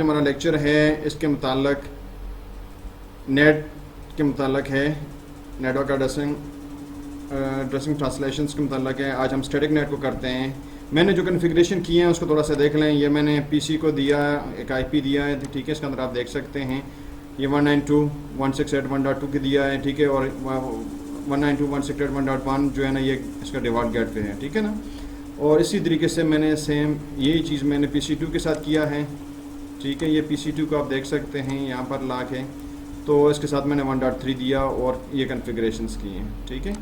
آج ہمارا لیکچر ہے اس کے متعلق نیٹ کے متعلق ہے، نیٹورک ایڈریسنگ ٹرانسلیشنز کے متعلق ہے. آج ہم اسٹیٹک نیٹ کو کرتے ہیں. میں نے جو کنفیگریشن کی ہے اس کو تھوڑا سا دیکھ لیں. یہ میں نے پی سی کو دیا ایک آئی پی دیا ہے، ٹھیک ہے. اس کے اندر آپ دیکھ سکتے ہیں یہ 192.168.1.2 کی دیا ہے، ٹھیک ہے. اور 192.168.1.1 جو ہے نا یہ اس کا ڈیفالٹ گیٹ پہ ہے، ٹھیک ہے نا. اور اسی طریقے سے میں نے سیم یہی چیز میں نے پی سی 2 کے ساتھ کیا ہے، ٹھیک ہے. یہ پی سی 2 کو آپ دیکھ سکتے ہیں یہاں پر لا کے. تو اس کے ساتھ میں نے 1.3 دیا اور یہ کنفیگریشنز کی ہیں، ٹھیک ہے.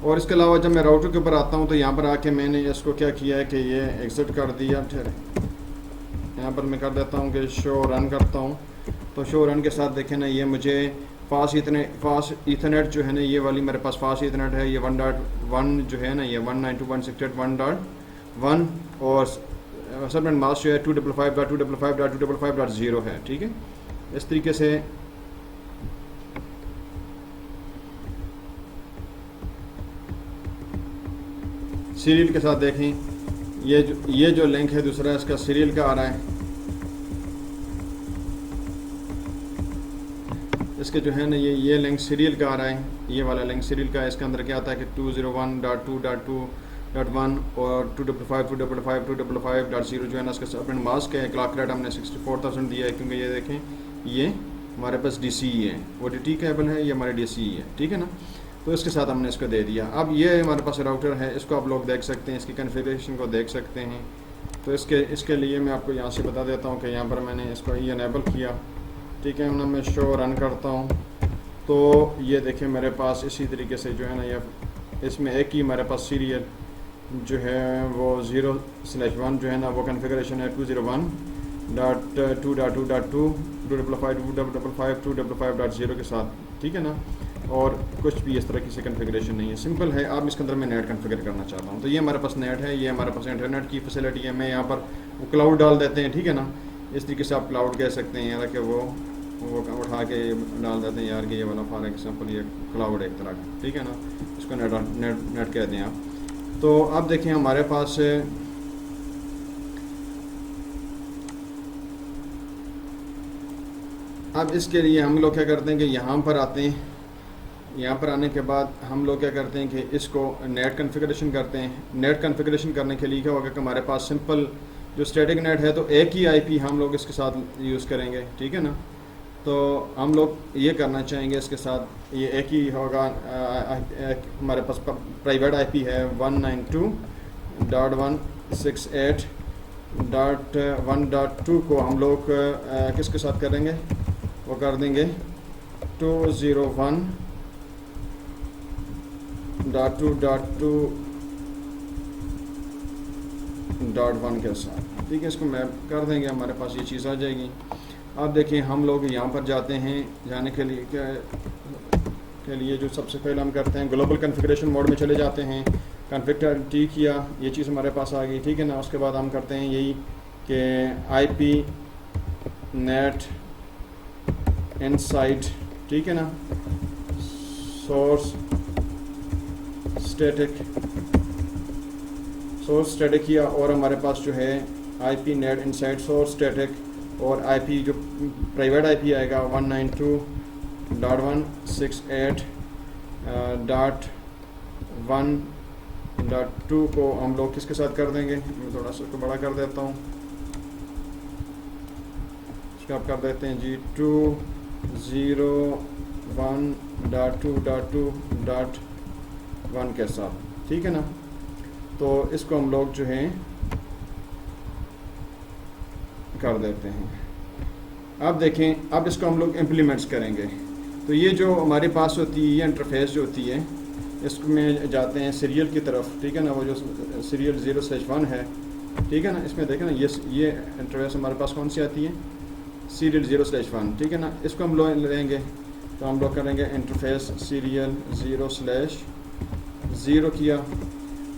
اور اس کے علاوہ جب میں راؤٹر کے اوپر آتا ہوں تو یہاں پر آ کے میں نے اس کو کیا کیا ہے کہ یہ ایگزٹ کر دیا. یہاں پر میں کر دیتا ہوں کہ شو رن کرتا ہوں. تو شو رن کے ساتھ دیکھیں نا یہ مجھے فاسٹ ایتھرنیٹ جو ہے نا یہ والی میرے پاس فاسٹ ایتھرنیٹ ہے. یہ 1.1 جو ہے نا یہ 192.168.1.1 اور سبنیٹ ماسک جو ہے 255.255.255.0 ہے، ٹھیک ہے. اس طریقے سے سیریل کے ساتھ دیکھیں یہ جو لنک ہے دوسرا اس کا سیریل کا آ رہا ہے. اس کے جو ہے نا یہ لنک سیریل کا آ رہا ہے، یہ والا لنک سیریل کا ہے. اس کے اندر کیا آتا ہے کہ 201.2.2.1 اور 255.255.255.0 جو ہے نا اس کا سبنیٹ ماسک ہے. کلاک ریٹ ہم نے 64,000 دیا ہے کیونکہ یہ دیکھیں یہ ہمارے پاس ڈی سی ای ہے، او ٹی ٹی کیبل ہے، یہ ہمارے ڈی سی ای ہے، ٹھیک ہے نا. تو اس کے ساتھ ہم نے اس کو دے دیا. اب یہ ہمارے پاس راؤٹر ہے، اس کو آپ لوگ دیکھ سکتے ہیں، اس کی کنفیگریشن کو دیکھ سکتے ہیں. تو اس کے لیے میں آپ کو یہاں سے بتا دیتا ہوں کہ یہاں پر میں نے اس کو انیبل کیا، ٹھیک ہے. میں شو رن کرتا ہوں تو یہ دیکھیں میرے پاس اسی طریقے سے جو ہے نا یہ اس میں ایک ہی ہمارے پاس سیریل جو ہے وہ 0/1 جو ہے نا وہ کنفیگریشن ہے 201.2.2.2.255.255.0 کے ساتھ، ٹھیک ہے نا. اور کچھ بھی اس طرح کی کنفیگریشن نہیں ہے، سمپل ہے. آپ اس کے اندر میں نیٹ کنفیگر کرنا چاہتا ہوں تو یہ ہمارے پاس نیٹ ہے، یہ ہمارے پاس انٹرنیٹ کی فیسلٹی ہے. میں یہاں پر کلاؤڈ ڈال دیتے ہیں، ٹھیک ہے نا. اس طریقے سے آپ کلاؤڈ کہہ سکتے ہیں کہ وہ اٹھا کے ڈال دیتے ہیں یار کہ یہ والا فار ایگزامپل یہ کلاؤڈ ایک طرح کا، ٹھیک ہے نا. اس کو نیٹ کہتے ہیں آپ. تو اب دیکھیں ہمارے پاس اب اس کے لیے ہم لوگ کیا کرتے ہیں کہ یہاں پر آتے ہیں. یہاں پر آنے کے بعد ہم لوگ کیا کرتے ہیں کہ اس کو نیٹ کنفیگریشن کرتے ہیں. نیٹ کنفیگریشن کرنے کے لیے کیا ہوگا کہ ہمارے پاس سمپل جو اسٹیٹک نیٹ ہے تو ایک ہی آئی پی ہم لوگ اس کے ساتھ یوز کریں گے، ٹھیک ہے نا. تو ہم لوگ یہ کرنا چاہیں گے اس کے ساتھ یہ ایک ہی ہوگا. ہمارے پاس پرائیویٹ آئی پی ہے 192.168.1.2 کو ہم لوگ کس کے ساتھ کریں گے، وہ کر دیں گے 201.2.2.1 کے ساتھ، ٹھیک ہے. اس کو میپ کر دیں گے، ہمارے پاس یہ چیز آ جائے گی. اب دیکھیں ہم لوگ یہاں پر جاتے ہیں، جانے کے لیے جو سب سے پہلے ہم کرتے ہیں گلوبل کنفیگریشن موڈ میں چلے جاتے ہیں. کنفیگر ٹی کیا، یہ چیز ہمارے پاس آ گئی، ٹھیک ہے نا. اس کے بعد ہم کرتے ہیں یہی کہ آئی پی نیٹ انسائٹ، ٹھیک ہے نا. سورس اسٹیٹک کیا اور ہمارے پاس جو ہے آئی P net insight source static اور آئی پی جو پرائیویٹ آئی پی آئے گا 192.168.1.2 کو ہم لوگ کس کے ساتھ کر دیں گے. میں تھوڑا سا اس کو بڑا کر دیتا ہوں، اس کو آپ کر دیتے ہیں جی 201.2.2.1 کے ساتھ، ٹھیک ہے نا. تو اس کو ہم لوگ جو ہیں کر دیتے ہیں. اب دیکھیں اب اس کو ہم لوگ امپلیمنٹس کریں گے. تو یہ جو ہمارے پاس ہوتی ہے یہ انٹرفیس جو ہوتی ہے اس میں جاتے ہیں سیریل کی طرف، ٹھیک ہے نا. وہ جو سیریل 0/1 ہے، ٹھیک ہے نا. اس میں دیکھیں نا یہ انٹرفیس ہمارے پاس کون سی آتی ہے، سیریل 0/1، ٹھیک ہے نا. اس کو ہم لوگ لیں گے تو ہم لوگ کریں گے انٹرفیس سیریل 0/0 کیا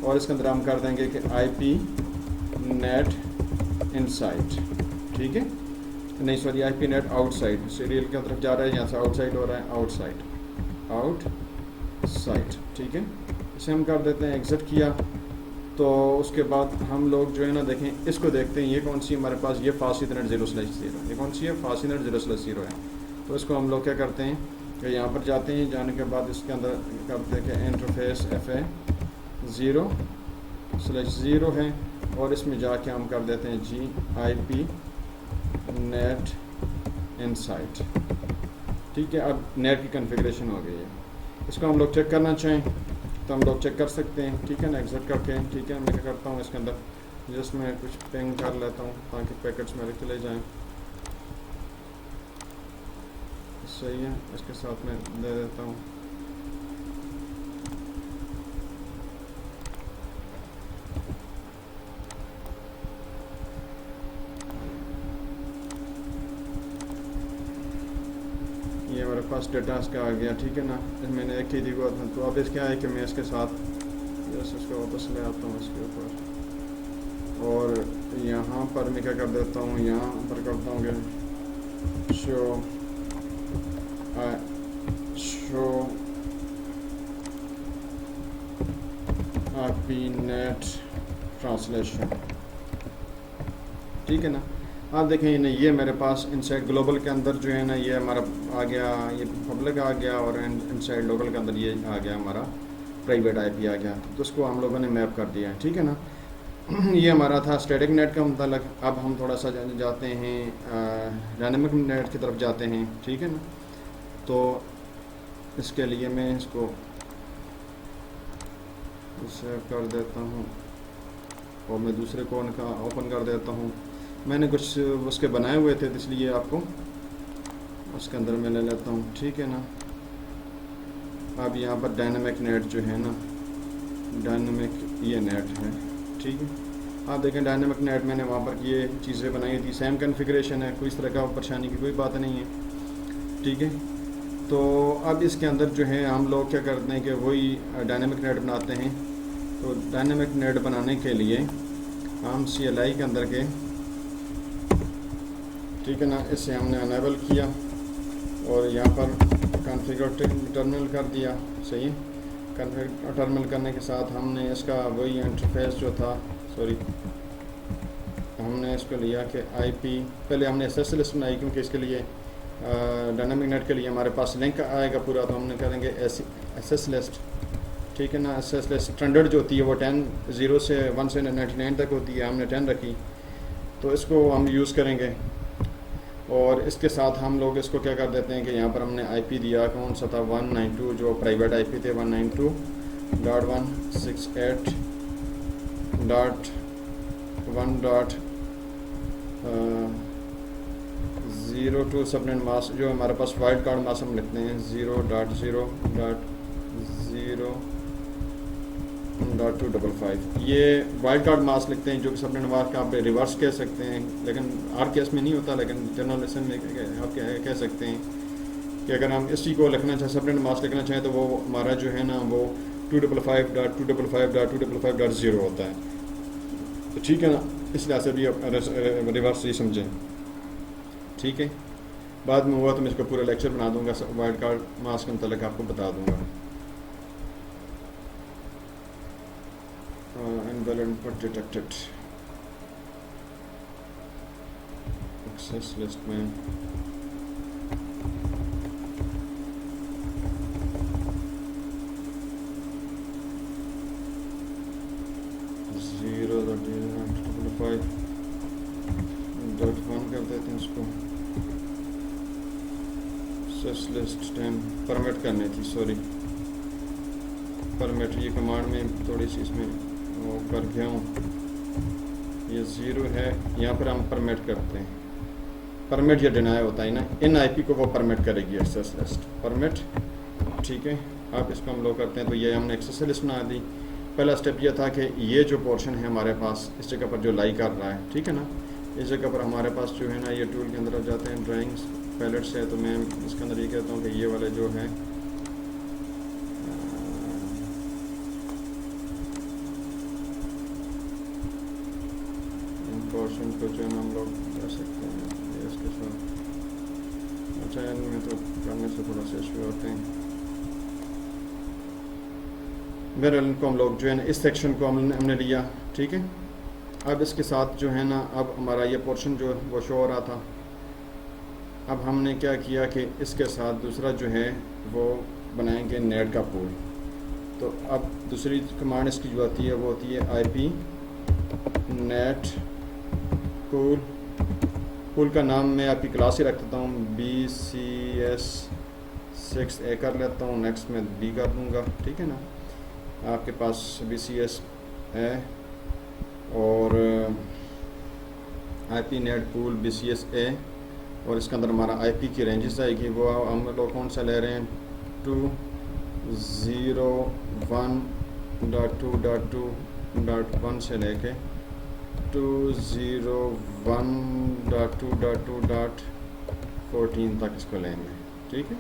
اور اس کے اندر ہم کر دیں گے کہ آئی پی نیٹ انسائٹ، ٹھیک ہے. نہیں sorry I P net outside, serial کی طرف جا رہا ہے، یہاں سے آؤٹ سائڈ ہو رہا ہے، آؤٹ سائڈ، ٹھیک ہے. اسے ہم کر دیتے ہیں ایگزٹ کیا تو اس کے بعد ہم لوگ جو ہے نا دیکھیں اس کو دیکھتے ہیں، یہ کون سی ہمارے پاس، یہ فاسٹ ایتھرنیٹ 0/0، یہ کون سی ہے، فاسٹ ایتھرنیٹ 0/0 ہے. تو اس کو ہم لوگ کیا کرتے ہیں کہ یہاں پر جاتے ہیں، جانے کے بعد اس کے اندر کرتے ہیں کہ انٹرفیس FA 0/0 ہے، اور اس میں جا کے ہم کر دیتے ہیں IP نیٹ انسائٹ. ٹھیک ہے، اب نیٹ کی کنفیگریشن ہو گئی ہے. اس کو ہم لوگ چیک کرنا چاہیں تو ہم لوگ چیک کر سکتے ہیں. ٹھیک ہے نا، ایگزٹ کر کے. ٹھیک ہے، میں کیا کرتا ہوں اس کے اندر جس میں کچھ پنگ کر لیتا ہوں تاکہ پیکٹس میرے چلے جائیں. صحیح ہے، اس کے ساتھ میں دے دیتا ہوں. یہ ہمارے پاس ڈیٹا اس کا آ گیا. ٹھیک ہے نا، میں نے ایک ہی دی ہوا تھا. تو اب اس کیا ہے کہ میں اس کے ساتھ جیسے اس کو واپس لے آتا ہوں اس کے اوپر، اور یہاں پر میں کیا کر دیتا ہوں، یہاں پر کرتا ہوں کہ شو IP نیٹ ٹرانسلیشن. ٹھیک ہے نا، آپ دیکھیں یہ میرے پاس انسائڈ گلوبل کے اندر جو ہے نا یہ ہمارا آ گیا، یہ پبلک آ گیا، اور انسائڈ لوکل کے اندر یہ آ گیا ہمارا پرائیویٹ IP آ گیا. تو اس کو ہم لوگوں نے میپ کر دیا ہے. ٹھیک ہے نا، یہ ہمارا تھا اسٹیٹک نیٹ کا متعلق. اب ہم تھوڑا سا جاتے ہیں ڈائنامک نیٹ کی طرف جاتے ہیں. ٹھیک ہے نا، تو اس کے لیے میں اس کو سیو کر دیتا ہوں اور میں دوسرے کون کا اوپن کر دیتا ہوں. میں نے کچھ اس کے بنائے ہوئے تھے، اس لیے آپ کو اس کے اندر میں لے لیتا ہوں. ٹھیک ہے نا، اب یہاں پر ڈائنامک نیٹ جو ہے نا، ڈائنامک یہ نیٹ ہے. ٹھیک ہے، آپ دیکھیں ڈائنامک نیٹ میں نے وہاں پر یہ چیزیں بنائی تھی، سیم کنفیگریشن ہے، کوئی اس طرح کا پریشانی کی کوئی بات نہیں ہے. ٹھیک ہے، تو اب اس کے اندر جو ہے ہم لوگ کیا کرتے ہیں کہ وہی ڈائنامک نیٹ بناتے ہیں. تو ڈائنامک نیٹ بنانے کے لیے ہم CLI کے اندر کے، ٹھیک ہے نا، اسے ہم نے انیبل کیا اور یہاں پر کنفیگر ٹرمینل کر دیا. صحیح، کنفیگر ٹرمینل کرنے کے ساتھ ہم نے اس کا وہی انٹرفیس جو تھا، ہم نے اس کو لیا کہ IP پہلے ہم نے SS لسٹ بنائی، کیونکہ اس کے لیے ڈائنامک نیٹ کے لیے ہمارے پاس لنک آئے گا پورا. تو ہم نے کریں گے SS لسٹ. ٹھیک ہے نا، SS لسٹ اسٹینڈرڈ جو ہوتی ہے وہ 0 سے 1 سے 99 تک ہوتی ہے، ہم نے 10 رکھی. تو اس کو ہم یوز کریں گے، اور اس کے ساتھ ہم لوگ اس کو کیا کر دیتے ہیں کہ یہاں پر ہم نے IP دیا کون سا تھا، 192 جو پرائیویٹ IP تھے، 192.168.1.02 سبنیٹ ماسک، جو ہمارے پاس وائلڈ کارڈ ماسک ہم لکھتے ہیں 0.0.255. یہ وائلڈ کارڈ ماسک لکھتے ہیں، جو کہ سبنیٹ ماسک آپ ریورس کہہ سکتے ہیں، لیکن ہر کیس میں نہیں ہوتا، لیکن جنرل لیسن میں آپ کہہ سکتے ہیں کہ اگر ہم اسی کو لکھنا چاہیں، سبنیٹ ماسک لکھنا چاہیں، تو وہ ہمارا جو ہے نا وہ 255.255.255.0 ہوتا ہے. ٹھیک ہے نا، اس لحاظ سے بھی ریورس ہی سمجھیں. ٹھیک ہے، بعد میں ہوا تو میں اس کو پورا لیکچر بنا دوں گا، وائلڈ کارڈ ماسک کے متعلق آپ کو بتا دوں گا. invalid input detected access list میں کر دیتے ہیں اس کو. access list 10 پرمٹ کرنی تھی، پرمٹ، یہ کمانڈ میں تھوڑی سی اس میں وہ کر گیا ہوں. یہ 0 ہے، یہاں پر ہم پرمٹ کرتے ہیں. پرمٹ یا ڈینائی ہوتا ہے نا، ان IP کو وہ پرمٹ کرے گی ایکسیس لسٹ پرمٹ. ٹھیک ہے، اب اس کو ہم لوگ کرتے ہیں. تو یہ ہم نے ایکسیس لسٹ بنا دی. پہلا اسٹیپ یہ تھا کہ یہ جو پورشن ہے ہمارے پاس اس جگہ پر جو لائی کر رہا ہے، ٹھیک ہے نا، اس جگہ پر ہمارے پاس جو ہے نا یہ ٹول کے اندر جاتے ہیں، ڈرائنگس پیلٹ سے. تو میں اس کے اندر یہ کہتا ہوں کہ یہ والے جو ہے پورشن کو جو ہے نا ہم لوگ کر سکتے ہیں اس کے ساتھ. اچھا، ان میں تو کرنے سے تھوڑا سا ایشو ہوتے ہیں. بہرحال ان کو ہم لوگ جو ہے نا اس سیکشن کو ہم نے لیا. ٹھیک ہے, اب اس کے ساتھ جو ہے نا اب ہمارا یہ پورشن جو وہ شو ہو رہا تھا. اب ہم نے کیا کیا کہ اس کے ساتھ دوسرا جو ہے وہ بنائیں گے نیٹ کا پول. تو اب دوسری کمانڈ اس کی جو آتی ہے وہ ہوتی ہے آئی پی نیٹ پول. پول کا نام میں آپ کی کلاس ہی رکھ دیتا ہوں, BCS6A کر لیتا ہوں, نیکسٹ میں B کر دوں گا. ٹھیک ہے نا, آپ کے پاس BCS ہے اور آئی پی نیٹ پول BCS-A, اور اس کے اندر ہمارا آئی پی کی رینجز آئے گی. وہ ہم لوگ کون سا لے رہے ہیں, 201.2.2.1 سے لے کے 201.2.2.14 تک اس کو لیں گے. ٹھیک ہے,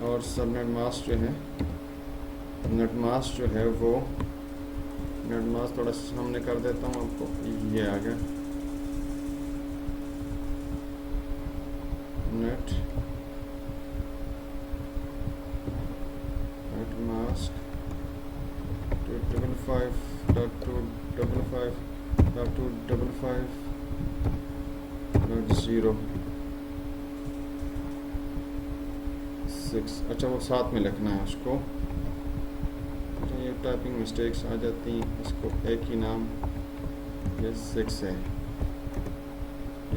اور سب نیٹ ماسک جو ہے وہ نیٹ ماسک تھوڑا سا سامنے کر دیتا ہوں آپ کو, یہ آ گیا نیٹ ماسک 255.255.255.0.6. اچھا وہ ساتھ میں لکھنا ہے اس کو, یہ ٹائپنگ مسٹیکس آ جاتی ہیں. اس کو ایک ہی نام, یہ 6 ہے.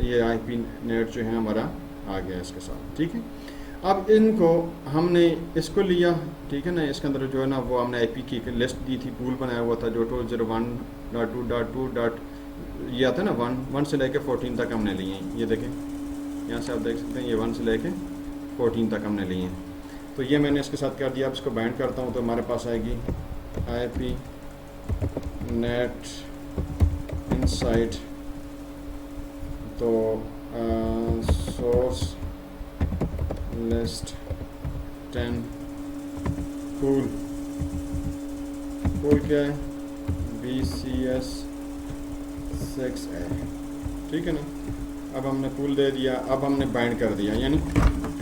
یہ آئی پی نیٹ جو ہے ہمارا آ گیا اس کے ساتھ. ٹھیک ہے, اب ان کو ہم نے اس کو لیا. ٹھیک ہے نا, اس کے اندر جو ہے نا وہ ہم نے آئی پی کی لسٹ دی تھی, پول بنایا ہوا تھا جو 201.2.2. یہ آتا ہے نا 1 سے لے کے 14 تک ہم نے لیے ہیں. یہ دیکھیں یہاں سے آپ دیکھ سکتے ہیں, یہ 1 سے لے کے 14 تک ہم نے لیے ہیں. تو یہ میں نے اس کے ساتھ کر دیا. اب اس کو بائنڈ کرتا ہوں تو ہمارے پاس آئے گی آئی پی نیٹ انسائٹ, تو سورس لسٹ 10 پول کیا ہے BCS6A. ٹھیک ہے نا, اب ہم نے پول دے دیا. اب ہم نے بائنڈ کر دیا, یعنی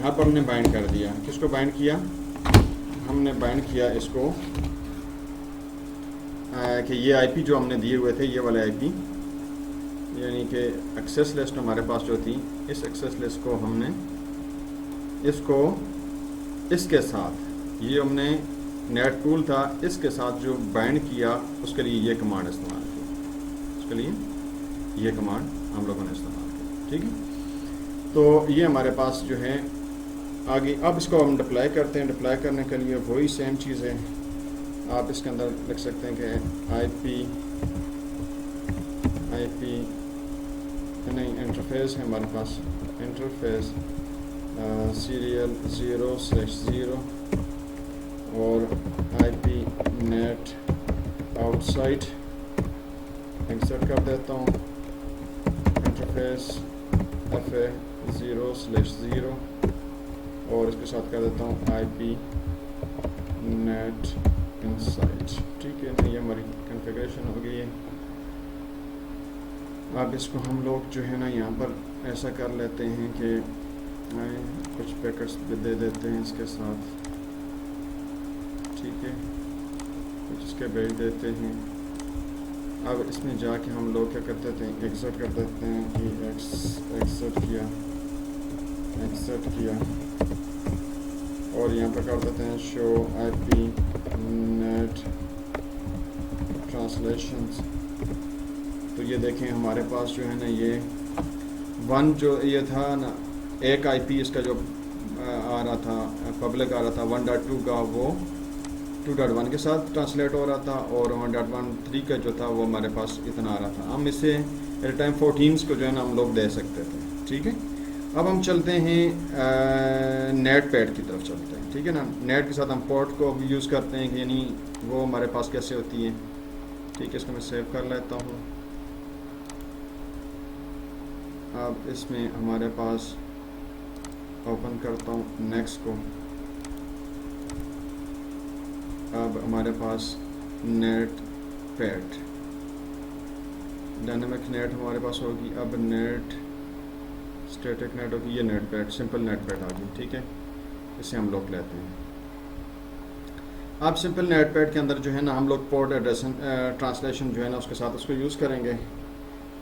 اب ہم نے بائنڈ کر دیا. کس کو بائنڈ کیا, ہم نے بائنڈ کیا اس کو کہ یہ آئی پی جو ہم نے دیے ہوئے تھے, یہ والے آئی پی, یعنی کہ ایکسیس لسٹ ہمارے پاس جو تھی, اس ایکسیس لسٹ کو ہم نے اس کے ساتھ, یہ ہم نے نیٹ پول تھا, اس کے ساتھ جو بائنڈ کیا, اس کے لیے یہ کمانڈ استعمال کی. اس کے لیے یہ کمانڈ ہم لوگوں نے استعمال کی. ٹھیک ہے, تو یہ ہمارے پاس جو ہے آگے. اب اس کو ہم ڈپلائی کرتے ہیں. ڈپلائی کرنے کے لیے وہی سیم چیز ہے, آپ اس کے اندر لکھ سکتے ہیں کہ آئی پی نہیں, انٹرفیس ہے ہمارے پاس, انٹرفیس سیریل 0/0 اور آئی P net out site insert کر دیتا ہوں, انٹرفیس FA 0/0 اور اس کے ساتھ کر دیتا ہوں آئی پی نیٹ انسائٹ. ٹھیک ہے, یہ ہماری کنفیگریشن ہو گئی ہے. اب اس کو ہم لوگ جو ہے نا یہاں پر ایسا کر لیتے ہیں کہ کچھ پیکٹس دے دیتے ہیں اس کے ساتھ. ٹھیک ہے, کچھ اس کے بیچ دیتے ہیں. اب اس میں جا کے ہم لوگ کیا کرتے ہیں, ایکسٹ کر دیتے ہیں کہ ایکسٹ کیا اور یہاں پہ کر دیتے ہیں شو آئی پی نیٹ ٹرانسلیشنز. تو یہ دیکھیں ہمارے پاس جو ہے نا یہ 1 جو یہ تھا نا, ایک آئی پی اس کا جو آ رہا تھا پبلک آ رہا تھا 1.2 کا, وہ 2.1 کے ساتھ ٹرانسلیٹ ہو رہا تھا, اور 1.13 کا جو تھا وہ ہمارے پاس اتنا آ رہا تھا. ہم اس سے ایٹ ٹائم 14 کو جو ہے نا ہم لوگ دے سکتے تھے. ٹھیک ہے, اب ہم چلتے ہیں نیٹ پیڈ کی طرف چلتے ہیں. ٹھیک ہے نا, نیٹ کے ساتھ ہم پورٹ کو یوز کرتے ہیں, یعنی وہ ہمارے پاس کیسے ہوتی ہے. ٹھیک ہے, اس کو میں سیو کر لیتا ہوں. اب اس میں ہمارے پاس اوپن کرتا ہوں نیکسٹ کو. اب ہمارے پاس نیٹ پیڈ ڈائنامک نیٹ ہمارے پاس ہوگی. اب نیٹ اسٹیٹک نیٹ ہوگی, یہ NAT PAT simple NAT PAT آ گئی. ٹھیک ہے, اسے ہم لوگ لیتے ہیں. آپ سمپل نیٹ پیڈ کے اندر جو ہے نا ہم لوگ پورٹ ایڈریس ٹرانسلیشن جو ہے نا اس کے ساتھ اس کو یوز کریں گے.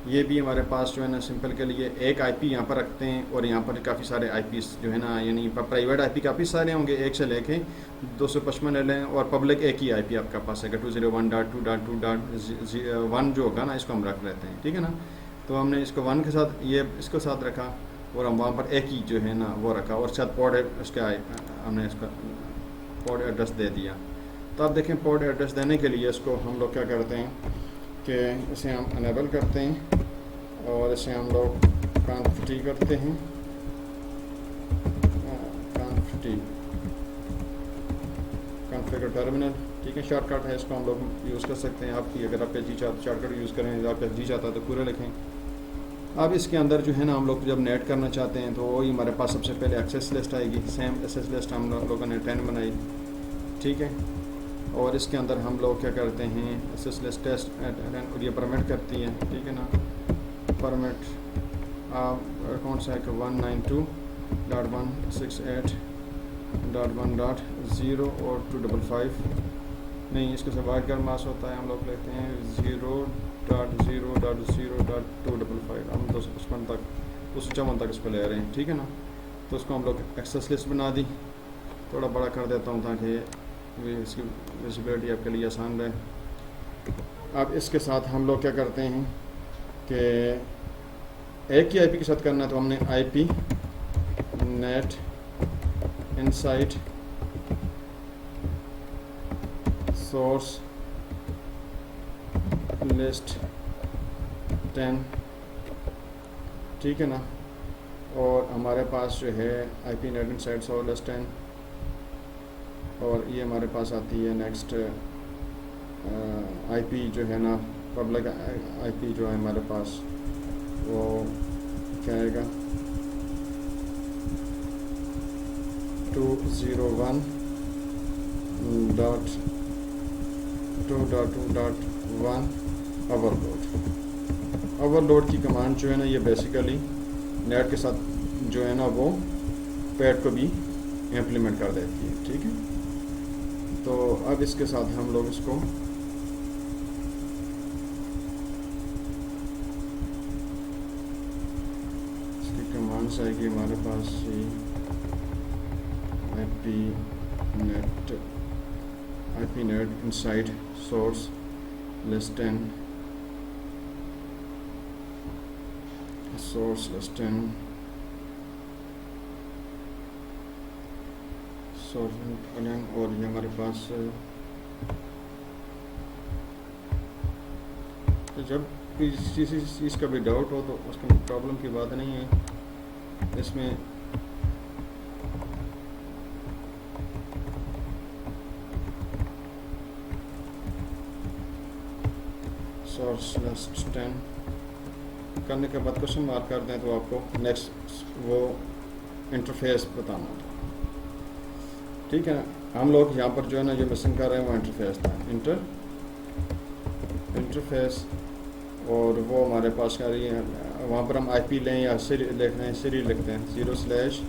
یہ بھی ہمارے پاس جو ہے نا سمپل کے لیے ایک آئی پی یہاں پر رکھتے ہیں اور یہاں پر کافی سارے آئی پیز جو ہے نا یعنی پرائیویٹ آئی پی کافی سارے ہوں گے, ایک سے لے کے 255 لیں, اور پبلک ایک ہی آئی پی آپ کا پاس ہے 201.2.2.1 جو ہوگا نا اس کو ہم رکھ لیتے ہیں. ٹھیک ہے نا, تو ہم نے اس کو 1 کے ساتھ یہ اس کو ساتھ رکھا اور ہم وہاں پر ایک ہی جو ہے نا وہ رکھا اور ساتھ پورٹ اس کا ہم نے اس کا پورٹ ایڈریس دے دیا. تو آپ دیکھیں پورٹ ایڈریس دینے کے لیے اس کو ہم لوگ کیا کرتے ہیں کہ اسے ہم انیبل کرتے ہیں اور اسے ہم لوگ کانفٹی کرتے ہیں, کانفیگر ٹرمینل. ٹھیک ہے, شارٹ کٹ ہے, اس کو ہم لوگ یوز کر سکتے ہیں. آپ کی اگر آپ کا جی چاہتا شارٹ کٹ یوز کریں, آپ کا جی چاہتا ہے تو پورا لکھیں. اب اس کے اندر جو ہے نا ہم لوگ جب نیٹ کرنا چاہتے ہیں تو وہی ہمارے پاس سب سے پہلے ایکسیس لسٹ آئے گی. سیم ایکسیس لسٹ ہم لوگوں نے 10 بنائی. ٹھیک ہے, اور اس کے اندر ہم لوگ کیا کرتے ہیں ایکسیس لسٹ ٹیسٹ اور یہ پرمٹ کرتی ہے. ٹھیک ہے نا, پرمٹ کون سا ہے کہ 192.168.1.0 اور 255 نہیں, اس کے ساتھ وائٹ کارڈ ماس ہوتا ہے, ہم لوگ لیتے ہیں 0.0.0.255. ہم 255 تک 254 تک اس کو لے رہے ہیں. ٹھیک ہے نا, تو اس کو ہم لوگ ایکسیس لسٹ بنا دی. تھوڑا بڑا کر دیتا ہوں تاکہ اس کی ویزیبلٹی آپ کے لیے آسان رہے. اب اس کے ساتھ ہم لوگ کیا کرتے ہیں کہ ایک ہی آئی پی کے ساتھ کرنا ہے, تو ہم نے آئی P net insight source list 10. ٹھیک ہے نا, اور ہمارے پاس جو ہے آئی P net insight source list 10, اور یہ ہمارے پاس آتی ہے نیکسٹ آئی پی جو ہے نا پبلک آئی پی جو ہے ہمارے پاس وہ کیا آئے گا 201.2.2.1 اوور لوڈ. اوور لوڈ کی کمانڈ جو ہے نا یہ بیسیکلی نیٹ کے ساتھ جو ہے نا وہ پیڈ کو بھی امپلیمنٹ کر دیتی ہے. ٹھیک ہے, تو اب اس کے ساتھ ہم لوگ اس کو اس کی کمانڈس آئے گی ہمارے پاس I P net insight source list 10 source list 10 اور یہ ہمارے پاس جب کسی چیز کا بھی ڈاؤٹ ہو تو اس کا پرابلم کی بات نہیں ہے. اس میں سورس لسٹ 10 کرنے کے بعد کوشچن مارک کر دیں تو آپ کو نیکسٹ وہ انٹرفیس بتانا ہوتا. ٹھیک ہے, ہم لوگ یہاں پر جو ہے نا جو مسنگ کر رہے ہیں وہ انٹرفیس تھا, انٹرفیس, اور وہ ہمارے پاس کر رہی ہے. وہاں پر ہم آئی پی لیں یا سری لکھ رہے ہیں, سری لکھتے ہیں 0/0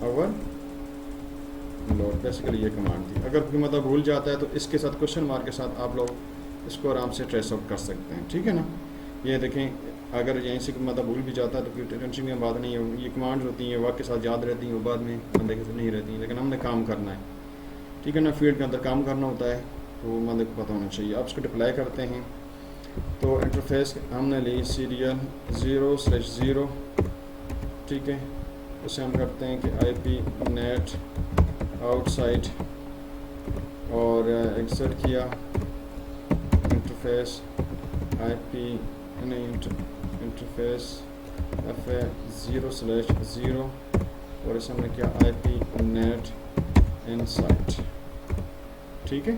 اوور لوڈ بیسیکلی یہ کمانڈ تھی. اگر کوئی مطلب بھول جاتا ہے تو اس کے ساتھ کوشچن مارک کے ساتھ آپ لوگ اس کو آرام سے ٹریس آؤٹ کر سکتے ہیں. ٹھیک ہے نا, یہ دیکھیں اگر یہیں سے مطلب بھول بھی جاتا ہے تو کوئی ٹینشن کی بات نہیں ہے. یہ کمانڈ ہوتی ہیں وقت کے ساتھ یاد رہتی ہیں, وہ بعد میں بندے کے ساتھ نہیں رہتی ہیں, لیکن ہم نے کام کرنا ہے. ٹھیک ہے نا, فیلڈ کے اندر کام کرنا ہوتا ہے تو بندے کو پتہ ہونا چاہیے. آپ اس کو ڈپلائی کرتے ہیں تو انٹرفیس ہم نے لی سیریل 0/0. ٹھیک ہے, اسے ہم کرتے ہیں کہ آئی پی نیٹ آؤٹ سائڈ اور ایگزٹ کیا انٹرفیس آئی پی انٹرفیس FA0/0 اور اس ہم نے کیا آئی پی نیٹ انسائٹ. ٹھیک ہے,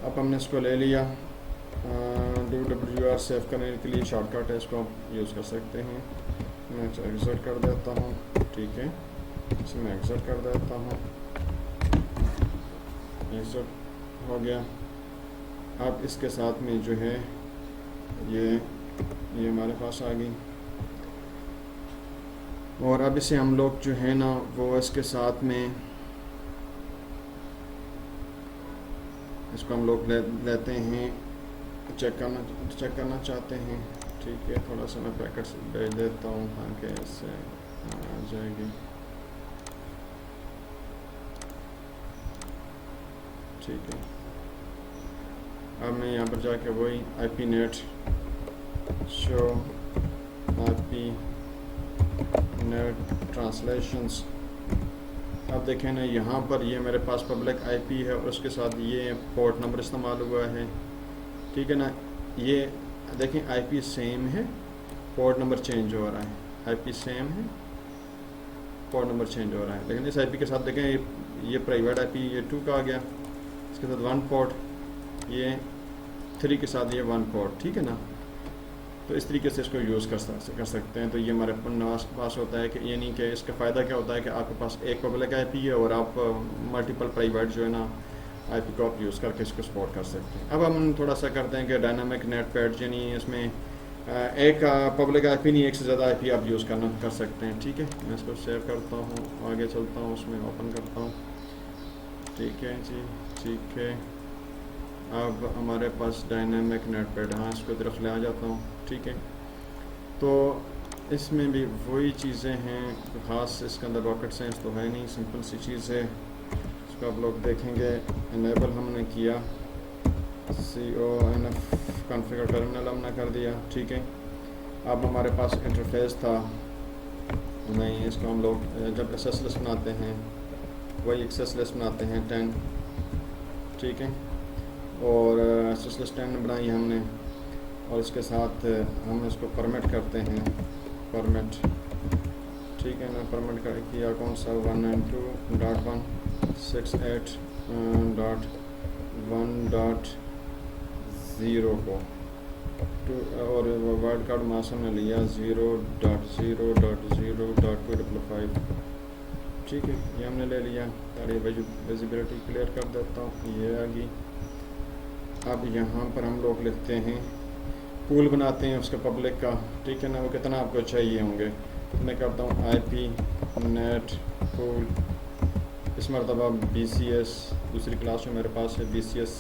اب ہم نے اس کو لے لیا. WR سیو کرنے کے لیے شارٹ کٹ ہے, اس کو آپ یوز کر سکتے ہیں. میں ایگزٹ کر دیتا ہوں. ٹھیک ہے, اس میں ایگزٹ کر دیتا ہوں. ایگزٹ ہو گیا. اب اس کے ساتھ میں جو ہے یہ ہمارے پاس آ گئی, اور اب اسے ہم لوگ جو ہے نا وہ اس کے ساتھ میں اس کو ہم لوگ لیتے ہیں، چیک کرنا چاہتے ہیں، ٹھیک ہے. تھوڑا سا میں پیکٹس بھیج دیتا ہوں تاکہ اس سے آ جائے گی. ٹھیک ہے، اب میں یہاں پر جا کے وہی آئی پی نیٹ شو آئی پی نیٹ ٹرانسلیشنس. اب دیکھیں نا یہاں پر یہ میرے پاس پبلک آئی پی ہے اور اس کے ساتھ یہ پورٹ نمبر استعمال ہوا ہے. ٹھیک ہے نا، یہ دیکھیں آئی پی سیم ہے، پورٹ نمبر چینج ہو رہا ہے. آئی پی سیم ہے، پورٹ نمبر چینج ہو رہا ہے. لیکن اس آئی پی کے ساتھ دیکھیں یہ پرائیویٹ آئی پی یہ 2 کا آ گیا، اس کے ساتھ 1 پورٹ، یہ 3 کے ساتھ یہ 1 پورٹ. ٹھیک ہے نا، تو اس طریقے سے اس کو یوز کر سکتے ہیں. تو یہ ہمارے پاس ہوتا ہے کہ یعنی کہ اس کا فائدہ کیا ہوتا ہے کہ آپ کے پاس ایک پبلک آئی پی ہے اور آپ ملٹیپل پرائیویٹ جو ہے نا آئی پی کو آپ یوز کر کے اس کو سپورٹ کر سکتے ہیں. اب ہم تھوڑا سا کرتے ہیں کہ ڈائنامک نیٹ پیڈ، یعنی اس میں ایک پبلک آئی پی نہیں، ایک سے زیادہ آئی پی آپ یوز کر سکتے ہیں. ٹھیک ہے، میں اس کو سیو کرتا ہوں، آگے چلتا ہوں، اس میں اوپن کرتا ہوں. ٹھیک ہے جی، ٹھیک ہے. اب ہمارے پاس ڈائنامک نیٹ پیڈ، ہاں اس کو طرف لے آ جاتا ہوں. ٹھیک ہے، تو اس میں بھی وہی چیزیں ہیں، خاص اس کے اندر راکٹ سائنس تو ہے نہیں، سمپل سی چیز ہے. اس کو آپ لوگ دیکھیں گے، انیبل ہم نے کیا، CONF کنفیگر ٹرمینل ہم نے کر دیا. ٹھیک ہے، اب ہمارے پاس انٹرفیس تھا نہیں، اس کو ہم لوگ جب ایکسیس لسٹ بناتے ہیں وہی ایکسیس لسٹ بناتے ہیں 10. ٹھیک ہے، اور ایکسیس لسٹ 10 بنائی ہم نے، اور اس کے ساتھ ہم اس کو پرمٹ کرتے ہیں، پرمٹ. ٹھیک ہے نا، پرمٹ کیا کون سا 192.168.1.0 کو، اور ورڈ کارڈ ماس ہم نے لیا 0.0.0.255. ٹھیک ہے، یہ ہم نے لے لیا. ساری ویزیبلٹی کلیئر کر دیتا ہوں، یہ آ گئی. اب یہاں پر ہم لوگ لکھتے ہیں، پول بناتے ہیں اس کا پبلک کا. ٹھیک ہے نا، وہ کتنا آپ کو چاہیے ہوں گے. میں کرتا ہوں آئی پی نیٹ پول، اس مرتبہ BCS، دوسری کلاس میں میرے پاس ہے BCS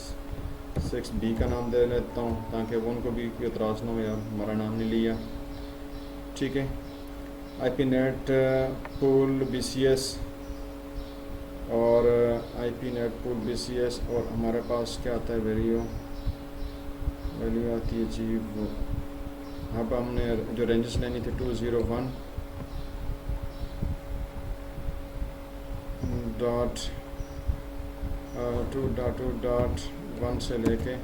6B کا نام دے لیتا ہوں تاکہ وہ ان کو بھی کوئی اعتراض نہ ہو یار ہمارا نام نہیں لیا. ٹھیک ہے، آئی پی نیٹ پول BCS اور آئی پی نیٹ پول BCS، اور ہمارے پاس کیا آتا ہے، ویلیو آتی ہے جی وہ. اب ہم نے جو رینجز لینی تھی 201.2.1 سے لے کے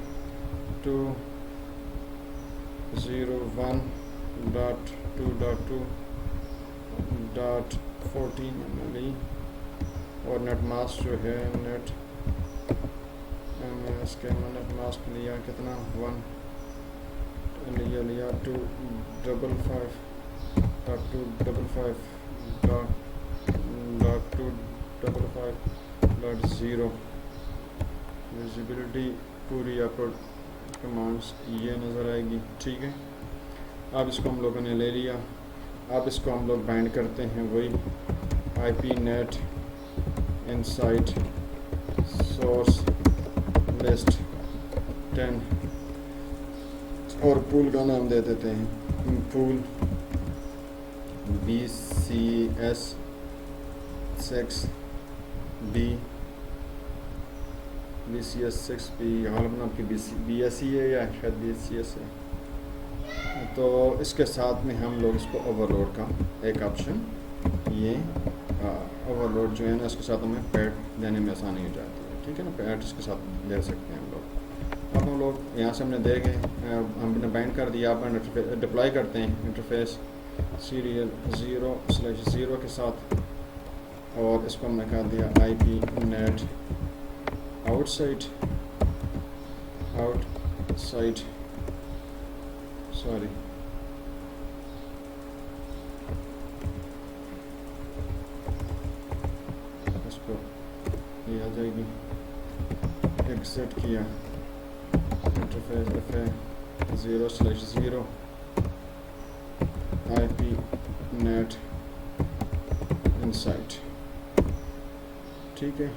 201.2.2.14 میں لی، اور نیٹ ماسک جو ہے نیٹ MS کے نیٹ ماسک لیا کتنا 1 لیا 255.255.0. ویزیبلٹی پوری آپ کو کمانڈس یہ نظر آئے گی. ٹھیک ہے، اب اس کو ہم لوگوں نے لے لیا. اب اس کو ہم لوگ بائنڈ کرتے ہیں وہی آئی P net insight source list 10، اور پول کا نام دے دیتے ہیں پول BCS 6B. BCS 6B غالباً آپ کی BSE ہے یا شاید BCS ہے. تو اس کے ساتھ میں ہم لوگ اس کو اوور لوڈ کا ایک آپشن، یہ اوور لوڈ جو ہے نا اس کے ساتھ ہمیں پیڈ دینے میں آسانی ہو جاتی ہے. ٹھیک ہے نا، پیڈ اس کے ساتھ دے سکتے ہیں ہم لوگ. اب ہم لوگ یہاں سے ہم نے دے گئے، ہم نے بائنڈ کر دیا. اب ڈپلائی کرتے ہیں انٹرفیس سیریل 0/0 کے ساتھ، اور اس کو ہم نے کر دیا آئی P net out side sorry اس کو یہ آ جائے گی، ایگزٹ کیا انٹرفیس FA 0/0 آئی پی نیٹ انسائٹ. ٹھیک ہے،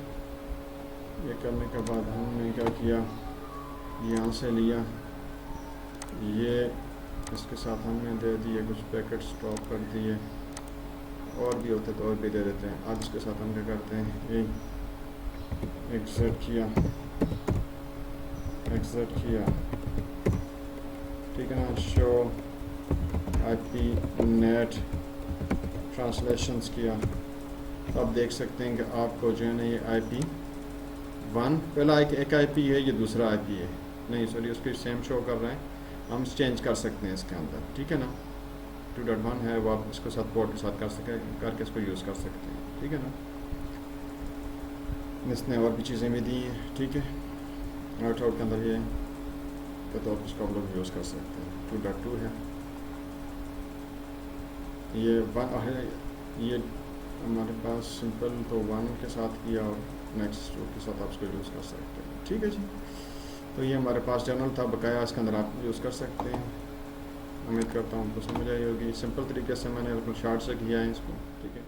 یہ کرنے کے بعد ہم نے کیا کیا، یہاں سے لیا، یہ اس کے ساتھ ہم نے دے دیے کچھ پیکٹ اسٹاپ کر دیے، اور بھی ہوتے تو اور بھی دے دیتے ہیں. اب اس کے ساتھ ہم کیا کرتے ہیں، یہ ایگزٹ کیا، ٹھیک ہے نا، شو آئی پی نیٹ ٹرانسلیشنس کیا. تو آپ دیکھ سکتے ہیں کہ آپ کو جو ہے نا یہ آئی پی 1 پہلا ایک آئی پی ہے، یہ دوسرا آئی پی ہے، نہیں سوری اس کی سیم شو کر رہے ہیں، ہم چینج کر سکتے ہیں اس کے اندر، ٹھیک ہے نا. 2.1 ہے وہ آپ اس کے ساتھ پورٹ کے ساتھ کر کے اس کو یوز کر سکتے ہیں، ٹھیک ہے نا. اس نے اور بھی چیزیں بھی دی ہیں، ٹھیک ہے. آؤٹ کے اندر یہ کہ تو اس کو ہم لوگ یوز کر سکتے ہیں. 2.2 ہے، یہ ہمارے پاس سمپل تو 1 کے ساتھ کیا اور نیکسٹ 2 کے ساتھ آپ اس کو یوز کر سکتے ہیں، ٹھیک ہے جی. تو یہ ہمارے پاس جنرل تھا بقایا، اس کے اندر آپ یوز کر سکتے ہیں. امید کرتا ہوں آپ کو سمجھ آئی ہوگی. سمپل طریقے سے میں نے بالکل شارٹ سے کیا ہے اس کو، ٹھیک ہے.